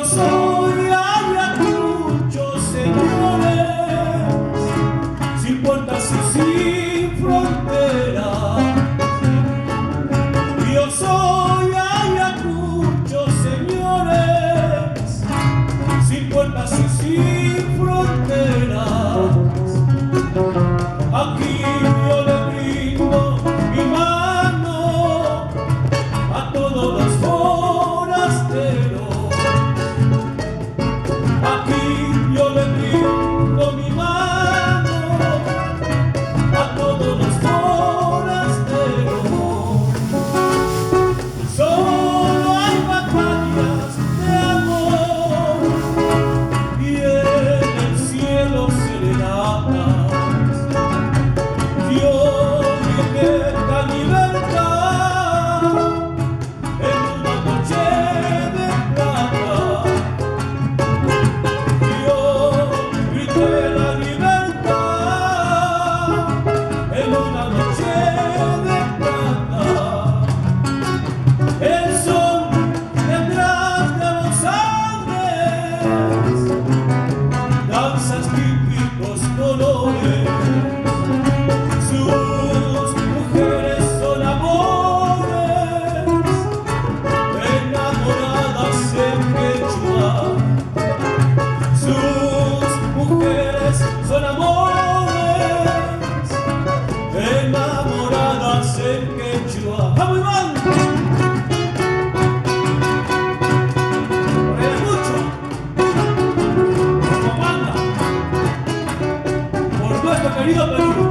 soy Ayacucho, señores, sin puertas y sin fronteras. Yo soy Ayacucho, señores, sin puertas y sin fronteras. Aquí yo le brindo mi mano a todos los forasteros. Aquí yo le brindo mi mano a todos los forasteros. Solo hay batallas de amor y en el cielo serenatas. Yo grité la libertad en una noche de plata. Yo grité la libertad en una noche de plata. El sol detrás de los Andes, danzas típicos colores. Sus mujeres son amores, enamoradas en quechua. Sus mujeres son amores, enamoradas en quechua. ¡Vamos, Iván! ¡Por mucho! ¡Como manda! ¡Por nuestro querido Perú!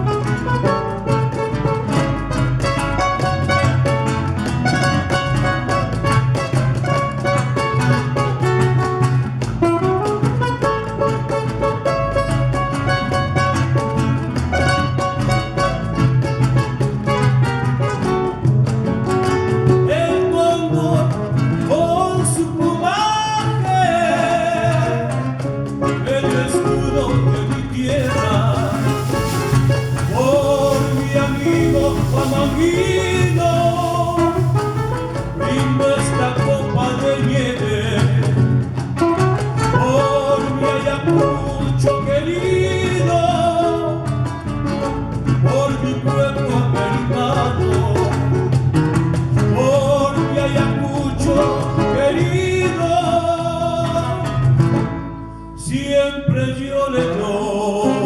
Brindo esta copa de nieve por mi Ayacucho querido, por mi pueblo americano, por mi Ayacucho querido. Siempre yo le doy